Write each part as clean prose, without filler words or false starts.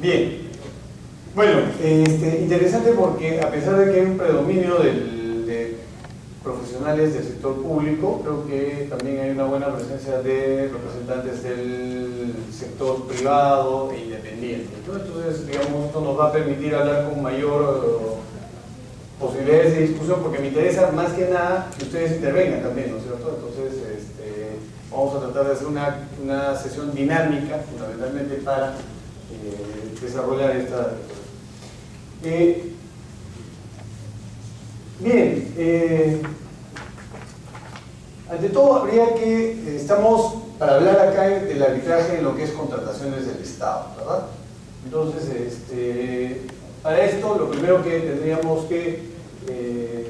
Bien. Bueno, interesante porque a pesar de que hay un predominio de profesionales del sector público, creo que también hay una buena presencia de representantes del sector privado e independiente, ¿no? Entonces, digamos, esto nos va a permitir hablar con mayor posibilidades de discusión, porque me interesa más que nada que ustedes intervengan también, ¿no es cierto? Entonces, vamos a tratar de hacer una sesión dinámica, fundamentalmente para desarrollar esta... bien, ante todo habría que, estamos para hablar acá del arbitraje en lo que es contrataciones del Estado, ¿verdad? Entonces, para esto lo primero que tendríamos que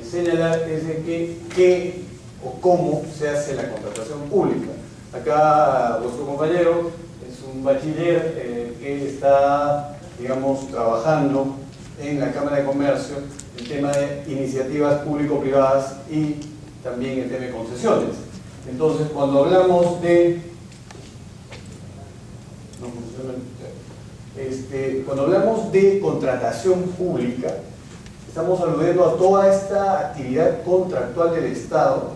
señalar es de qué o cómo se hace la contratación pública. Acá vuestro compañero es un bachiller que está, digamos, trabajando en la Cámara de Comercio el tema de iniciativas público-privadas y también el tema de concesiones. Entonces, cuando hablamos de contratación pública, estamos aludiendo a toda esta actividad contractual del Estado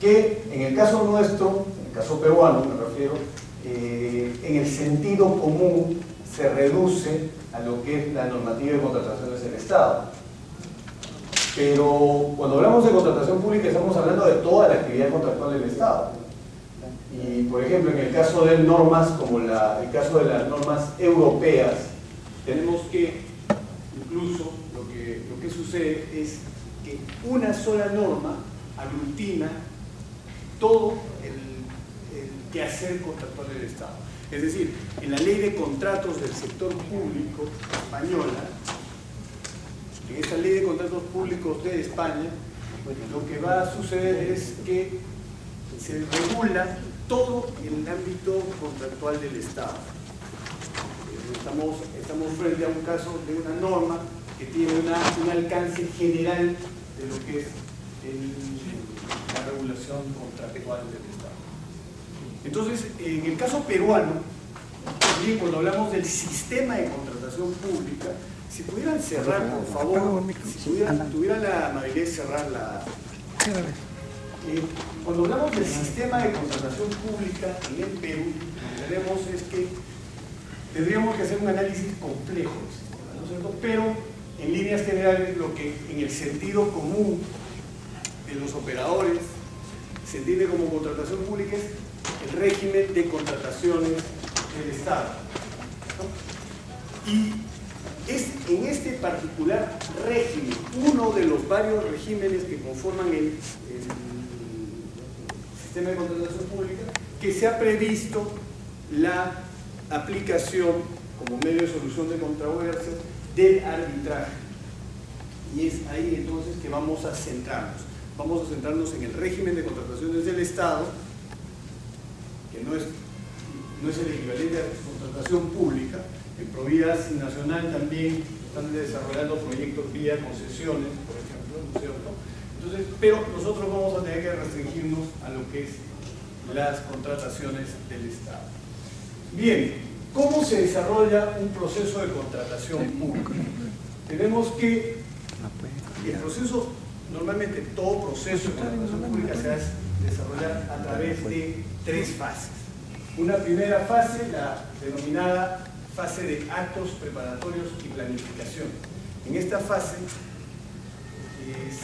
que, en el caso nuestro, en el caso peruano me refiero, en el sentido común se reduce a lo que es la normativa de contrataciones del Estado. Pero cuando hablamos de contratación pública estamos hablando de toda la actividad contractual del Estado. Y por ejemplo, en el caso de normas como el caso de las normas europeas, tenemos que, incluso lo que sucede es que una sola norma aglutina todo el quehacer contractual del Estado. Es decir, en la ley de contratos del sector público española, en esta ley de contratos públicos de España, pues, lo que va a suceder es que se regula todo el ámbito contractual del Estado. Estamos frente a un caso de una norma que tiene un alcance general de lo que es la regulación contractual del Estado. Entonces, en el caso peruano, también cuando hablamos del sistema de contratación pública, si pudieran cerrar, por favor, si tuvieran la amabilidad de cerrar la... cuando hablamos del sistema de contratación pública en el Perú, lo que tenemos es que tendríamos que hacer un análisis complejo, ¿no es cierto? Pero en líneas generales lo que en el sentido común de los operadores se entiende como contratación pública es el régimen de contrataciones del Estado, ¿no? Y es en este particular régimen, uno de los varios regímenes que conforman el sistema de contratación pública, que se ha previsto la aplicación como medio de solución de controversias del arbitraje. Y es ahí entonces que vamos a centrarnos. Vamos a centrarnos en el régimen de contrataciones del Estado, que no es el equivalente a la contratación pública. En Provías Nacional también están desarrollando proyectos vía concesiones, por ejemplo, ¿no es cierto? Entonces, pero nosotros vamos a tener que restringirnos a lo que es las contrataciones del Estado. Bien, ¿cómo se desarrolla un proceso de contratación pública? Tenemos que el proceso, normalmente todo proceso de contratación pública se va a desarrollar a través de tres fases. Una primera fase, la denominada fase de actos preparatorios y planificación. En esta fase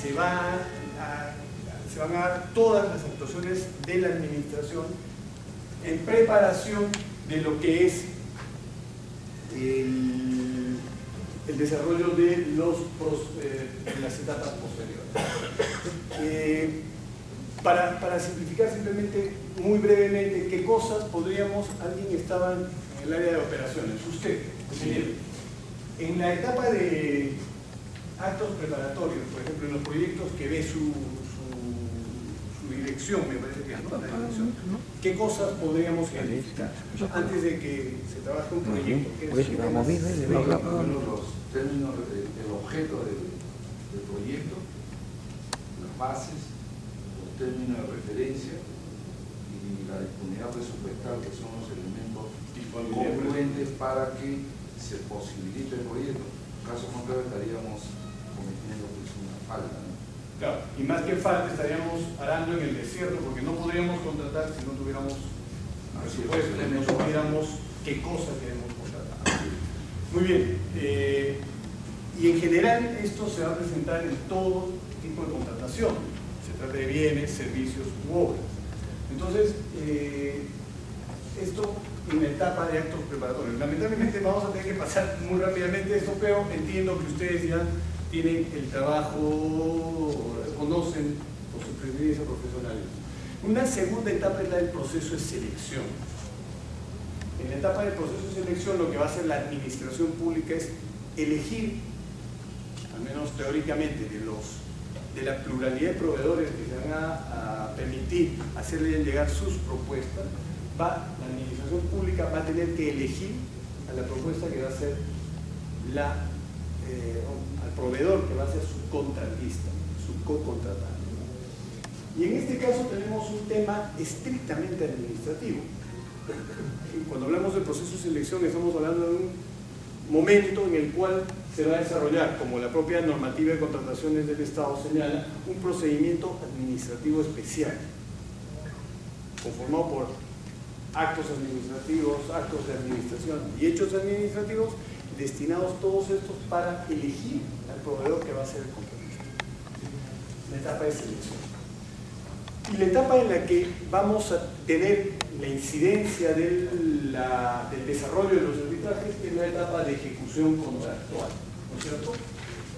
se van a dar todas las actuaciones de la administración en preparación de lo que es el desarrollo de las etapas posteriores. Para simplificar simplemente, muy brevemente, ¿qué cosas podríamos, alguien estaba en el área de operaciones, usted, ingeniero, en la etapa de actos preparatorios, por ejemplo, en los proyectos que ve su dirección, me parece que es, ¿no? La dirección, ¿qué cosas podríamos identificar antes de que se trabaje un proyecto? Los términos, el objeto del proyecto, las bases, los términos de referencia y la disponibilidad presupuestal, que son los elementos concluentes para que se posibilite el proyecto. Caso contrario estaríamos cometiendo pues una falta, ¿no? Claro, y más que falta estaríamos arando en el desierto porque no podríamos contratar si no tuviéramos presupuesto, no supiéramos qué cosa queremos contratar. Muy bien, y en general esto se va a presentar en todo tipo de contratación, se trata de bienes, servicios u obras. Entonces, esto en la etapa de actos preparatorios. Lamentablemente vamos a tener que pasar muy rápidamente esto, pero entiendo que ustedes ya tienen el trabajo, conocen por su experiencia profesional. Una segunda etapa es la del proceso de selección. En la etapa del proceso de selección lo que va a hacer la administración pública es elegir, al menos teóricamente, de la pluralidad de proveedores que se van a permitir hacerle llegar sus propuestas. La administración pública va a tener que elegir a la propuesta que va a ser al proveedor que va a ser su contratista, su co-contratante. Y en este caso tenemos un tema estrictamente administrativo. Cuando hablamos del proceso de selección estamos hablando de un momento en el cual se va a desarrollar, como la propia normativa de contrataciones del Estado señala, un procedimiento administrativo especial, conformado por actos administrativos, actos de administración y hechos administrativos, destinados todos estos para elegir al proveedor que va a ser el contratista. La etapa de selección. Y la etapa en la que vamos a tener la incidencia del desarrollo de los arbitrajes es la etapa de ejecución contractual, ¿no es cierto?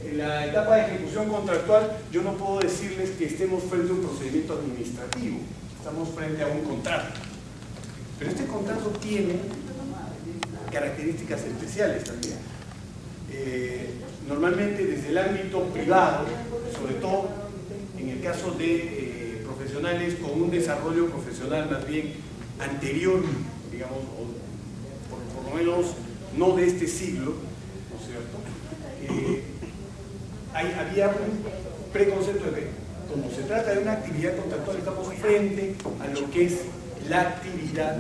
En la etapa de ejecución contractual yo no puedo decirles que estemos frente a un procedimiento administrativo, estamos frente a un contrato. Pero este contrato tiene características especiales también. Normalmente desde el ámbito privado, sobre todo en el caso de profesionales con un desarrollo profesional más bien anterior, digamos, o por lo menos no de este siglo, ¿no es cierto? Había un preconcepto de que como se trata de una actividad contractual estamos frente a lo que es la actividad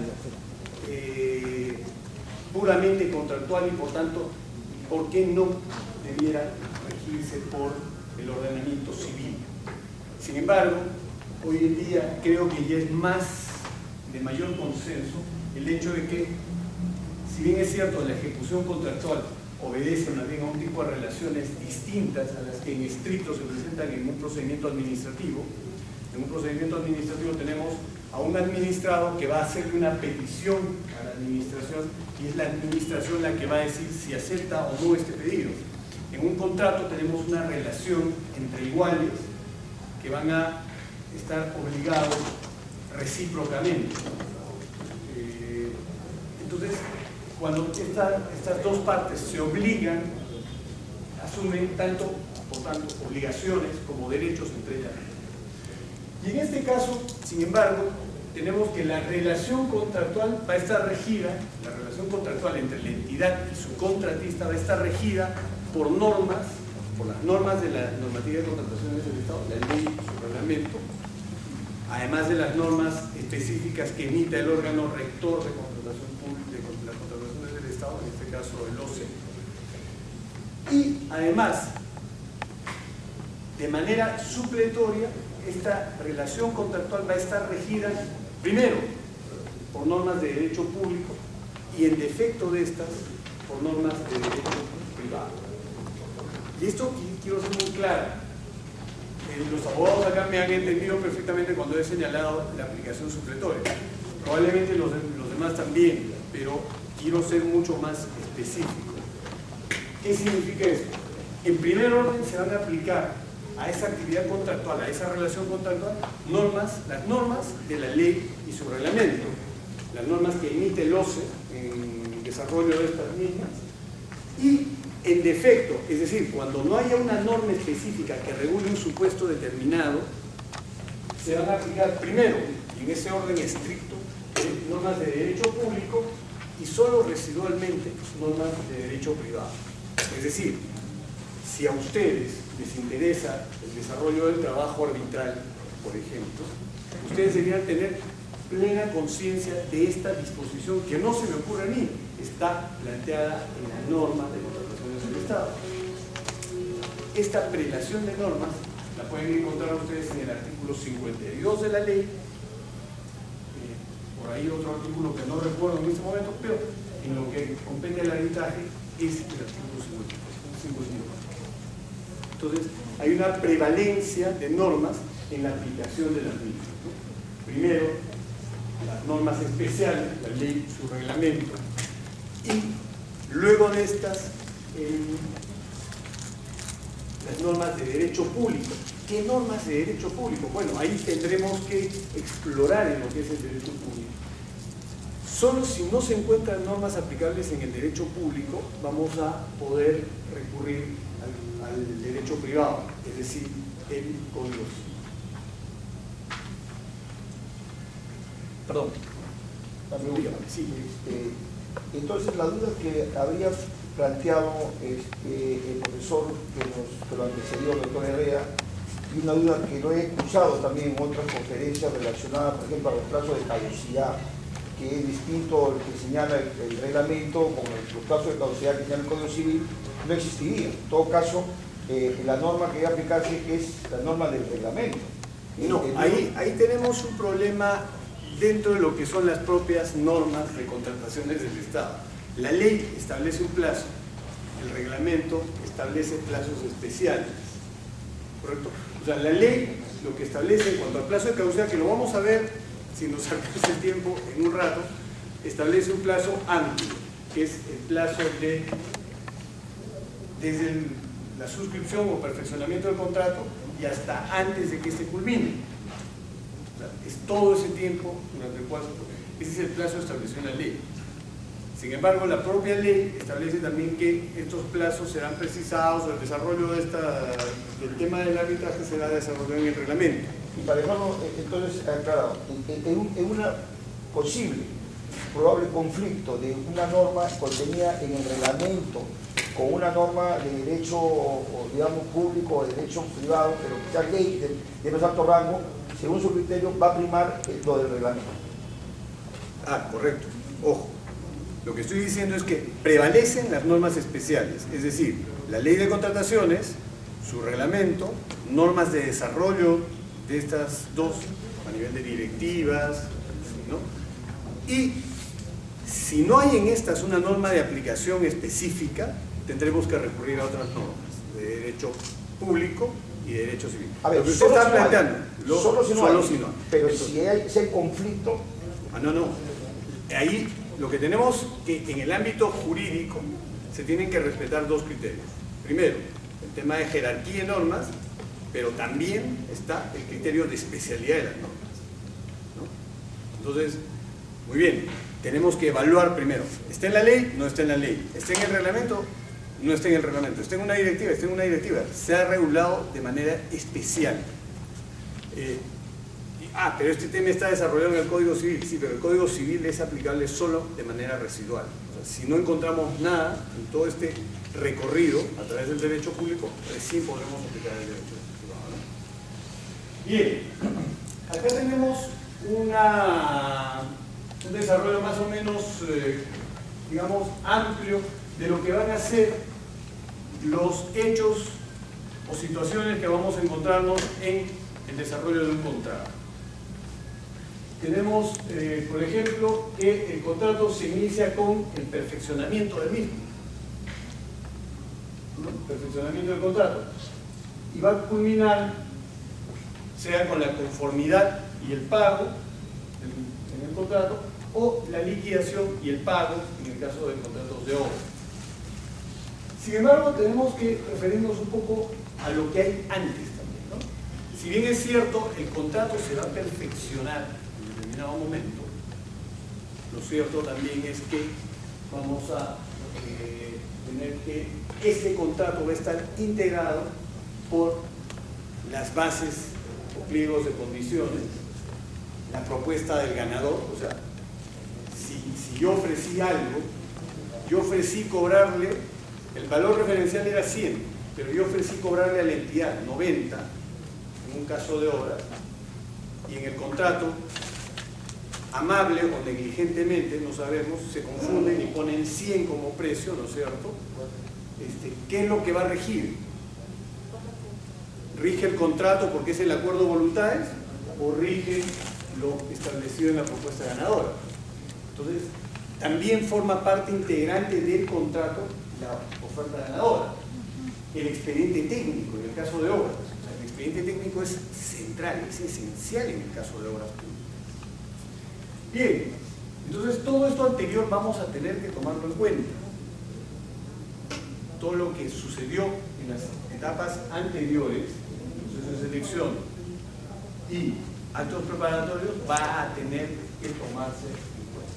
puramente contractual y por tanto, ¿por qué no debiera regirse por el ordenamiento civil? Sin embargo, hoy en día creo que ya es de mayor consenso el hecho de que, si bien es cierto, la ejecución contractual obedece más bien a un tipo de relaciones distintas a las que en estricto se presentan en un procedimiento administrativo. En un procedimiento administrativo tenemos a un administrado que va a hacerle una petición a la administración y es la administración la que va a decir si acepta o no este pedido. En un contrato tenemos una relación entre iguales que van a estar obligados recíprocamente. Entonces, cuando estas dos partes se obligan, asumen por tanto, obligaciones como derechos entre ellas. Y en este caso, sin embargo, tenemos que la relación contractual va a estar regida, la relación contractual entre la entidad y su contratista va a estar regida por normas, por las normas de la normativa de contrataciones del Estado, la ley y su reglamento, además de las normas específicas que emita el órgano rector de contratación pública, de las contrataciones del Estado, en este caso el OCE. Y además, de manera supletoria, esta relación contractual va a estar regida, primero, por normas de derecho público y en defecto de estas, por normas de derecho privado. Y esto quiero ser muy claro. Los abogados acá me han entendido perfectamente cuando he señalado la aplicación supletoria. Probablemente los demás también, pero quiero ser mucho más específico. ¿Qué significa esto? En primer orden se van a aplicar a esa actividad contractual, a esa relación contractual, las normas de la ley y su reglamento, las normas que emite el OCE en desarrollo de estas mismas, y en defecto, es decir, cuando no haya una norma específica que regule un supuesto determinado, se van a aplicar primero, y en ese orden estricto, normas de derecho público y solo residualmente normas de derecho privado. Es decir, si a ustedes les interesa el desarrollo del trabajo arbitral, por ejemplo, ustedes deberían tener plena conciencia de esta disposición que no se me ocurre a mí, está planteada en la norma de contrataciones del Estado. Esta prelación de normas la pueden encontrar ustedes en el artículo 52 de la ley, por ahí otro artículo que no recuerdo en este momento, pero en lo que compete al arbitraje es el artículo 52. Entonces, hay una prevalencia de normas en la aplicación de las mismas, ¿no? Primero, las normas especiales, la ley, su reglamento, y luego de estas, las normas de derecho público. ¿Qué normas de derecho público? Bueno, ahí tendremos que explorar en lo que es el derecho público. Solo si no se encuentran normas aplicables en el derecho público, vamos a poder recurrir al derecho privado, es decir, el Código Civil. Perdón. Sí. Entonces, la duda que habría planteado el profesor que lo antecedió, el doctor Herrera, y una duda que lo he escuchado también en otras conferencias relacionadas, por ejemplo, a los plazos de caducidad, que es distinto al que señala el reglamento, con los plazos de caducidad que señala el Código Civil, no existiría. En todo caso, la norma que debe aplicarse es la norma del reglamento. No, ahí tenemos un problema dentro de lo que son las propias normas de contrataciones del Estado. La ley establece un plazo, el reglamento establece plazos especiales, ¿correcto? O sea, la ley lo que establece en cuanto al plazo de caducidad, que lo vamos a ver si nos alcanza el tiempo en un rato, establece un plazo amplio, que es el plazo desde la suscripción o perfeccionamiento del contrato y hasta antes de que este culmine. O sea, es todo ese tiempo durante el cual ese es el plazo establecido en la ley. Sin embargo, la propia ley establece también que estos plazos serán precisados, o el desarrollo del tema del arbitraje será desarrollado en el reglamento. Y para dejarlo entonces aclarado, en un posible, probable conflicto de una norma contenida en el reglamento con una norma de derecho, digamos, público o de derecho privado, pero que sea ley de más alto rango, según su criterio va a primar lo del reglamento. Ah, correcto. Ojo. Lo que estoy diciendo es que prevalecen las normas especiales, es decir, la ley de contrataciones, su reglamento, normas de desarrollo de estas dos a nivel de directivas, ¿no? Y si no hay en estas una norma de aplicación específica, tendremos que recurrir a otras normas de derecho público y de derecho civil. A ver, lo que usted está planteando, solo si no hay. Pero entonces, si hay conflicto... no. Ahí lo que tenemos que en el ámbito jurídico se tienen que respetar dos criterios. Primero, el tema de jerarquía de normas, pero también está el criterio de especialidad de las normas, ¿no? Entonces, muy bien, tenemos que evaluar primero, ¿está en la ley? No está en la ley. ¿Está en el reglamento? No está en el reglamento. ¿Está en una directiva? Está en una directiva. Se ha regulado de manera especial. Pero este tema está desarrollado en el Código Civil. Sí, pero el Código Civil es aplicable solo de manera residual. O sea, si no encontramos nada en todo este recorrido a través del derecho público, recién podremos aplicar el derecho privado, ¿no? Bien, acá tenemos un desarrollo más o menos, digamos, amplio de lo que van a ser los hechos o situaciones que vamos a encontrarnos en el desarrollo de un contrato. Tenemos, por ejemplo, que el contrato se inicia con el perfeccionamiento del mismo, ¿no? Perfeccionamiento del contrato, y va a culminar, sea con la conformidad y el pago en el contrato, o la liquidación y el pago en el caso de contratos de obra. Sin embargo, tenemos que referirnos un poco a lo que hay antes también, ¿no? Si bien es cierto, el contrato se va a perfeccionar en determinado momento, lo cierto también es que vamos a tener que ese contrato va a estar integrado por las bases o pliegos de condiciones, la propuesta del ganador. O sea, si yo ofrecí algo, yo ofrecí cobrarle, el valor referencial era 100, pero yo ofrecí cobrarle a la entidad 90 en un caso de obra, y en el contrato amable o negligentemente, no sabemos, se confunden y ponen 100 como precio, ¿no es cierto? ¿Qué es lo que va a regir? ¿Rige el contrato porque es el acuerdo de voluntades o rige lo establecido en la propuesta ganadora? Entonces, también forma parte integrante del contrato la oferta ganadora. El expediente técnico, en el caso de obras. O sea, el expediente técnico es central, es esencial en el caso de obras públicas. Bien, entonces todo esto anterior vamos a tener que tomarlo en cuenta. Todo lo que sucedió en las etapas anteriores, proceso de selección y actos preparatorios, va a tener que tomarse en cuenta.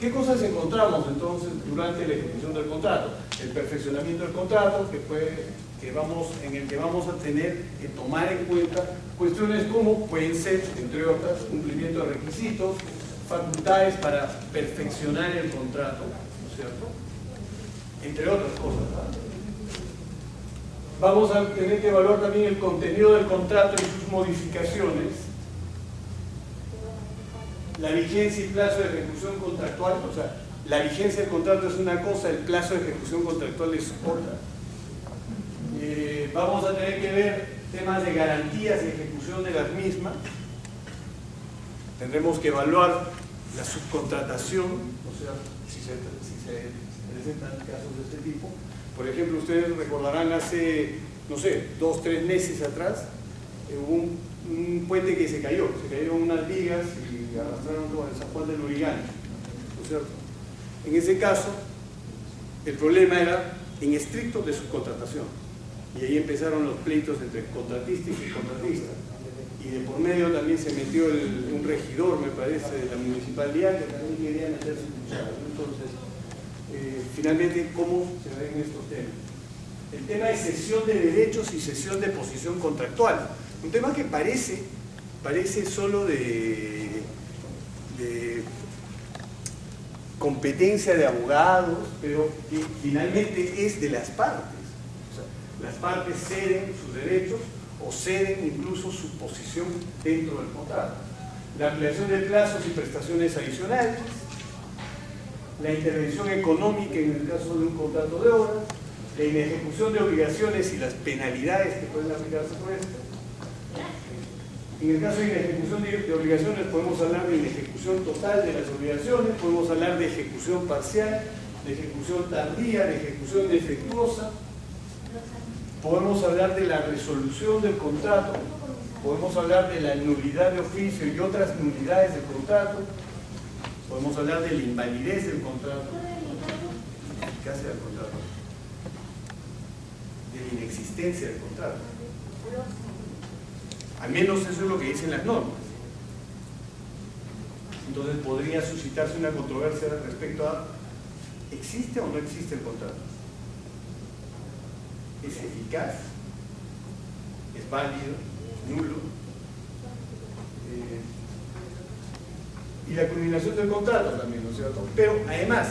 ¿Qué cosas encontramos entonces durante la ejecución del contrato? El perfeccionamiento del contrato, en el que vamos a tener que tomar en cuenta cuestiones como pueden ser, entre otras, cumplimiento de requisitos, facultades para perfeccionar el contrato, ¿no es cierto? Entre otras cosas, ¿no? Vamos a tener que evaluar también el contenido del contrato y sus modificaciones, la vigencia y plazo de ejecución contractual. O sea, la vigencia del contrato es una cosa, el plazo de ejecución contractual es otra. Vamos a tener que ver temas de garantías de ejecución de las mismas. Tendremos que evaluar la subcontratación, o sea, si se presentan casos de este tipo. Por ejemplo, ustedes recordarán hace, no sé, 2 o 3 meses atrás, hubo un puente que se cayeron unas vigas y arrastraron todo el San Juan del Lurigancho, ¿no es cierto? En ese caso, el problema era en estricto de subcontratación. Y ahí empezaron los pleitos entre contratista y subcontratista. Y de por medio también se metió un regidor, me parece, de la municipalidad, que también quería meterse en cuchara. Entonces, finalmente, ¿cómo se ven estos temas? El tema de cesión de derechos y cesión de posición contractual. Un tema que parece solo de competencia de abogados, pero que finalmente es de las partes. O sea, las partes ceden sus derechos o ceden incluso su posición dentro del contrato. La ampliación de plazos y prestaciones adicionales, la intervención económica en el caso de un contrato de obras, la inejecución de obligaciones y las penalidades que pueden aplicarse por esto. En el caso de inejecución de obligaciones podemos hablar de inejecución total de las obligaciones, podemos hablar de ejecución parcial, de ejecución tardía, de ejecución defectuosa, podemos hablar de la resolución del contrato, podemos hablar de la nulidad de oficio y otras nulidades del contrato, podemos hablar de la invalidez del contrato, de la eficacia del contrato, de la inexistencia del contrato. Al menos eso es lo que dicen las normas. Entonces podría suscitarse una controversia respecto a ¿existe o no existe el contrato? ¿Es eficaz? ¿Es válido? ¿Es nulo? Y la culminación del contrato también, ¿no es cierto? Pero además,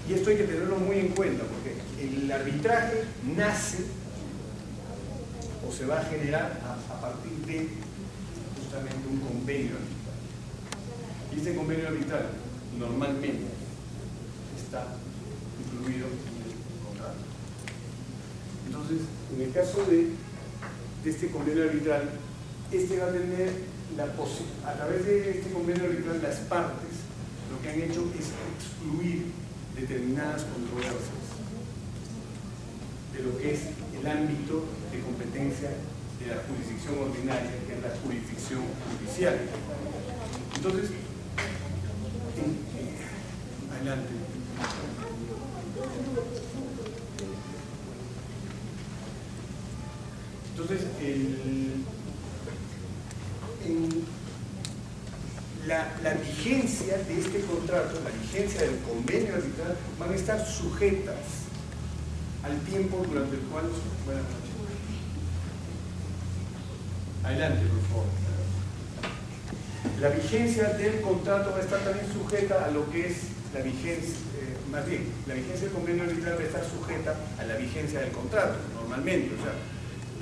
y esto hay que tenerlo muy en cuenta, porque el arbitraje nace o se va a generar a partir de justamente un convenio arbitral. Y este convenio arbitral normalmente está incluido en el contrato. Entonces, en el caso de este convenio arbitral, este va a tener a través de este convenio arbitral, las partes lo que han hecho es excluir determinadas controversias de lo que es el ámbito de competencia de la jurisdicción ordinaria, que es la jurisdicción judicial. Entonces, adelante. Entonces, la vigencia de este contrato, la vigencia del convenio arbitral, van a estar sujetas al tiempo durante el cual... Buenas noches. Adelante, por favor. La vigencia del contrato va a estar también sujeta a lo que es la vigencia, más bien, la vigencia del convenio arbitral va a estar sujeta a la vigencia del contrato, normalmente. O sea,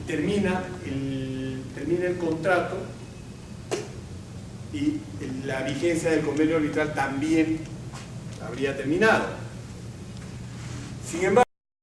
termina el contrato y la vigencia del convenio arbitral también habría terminado. Sin embargo,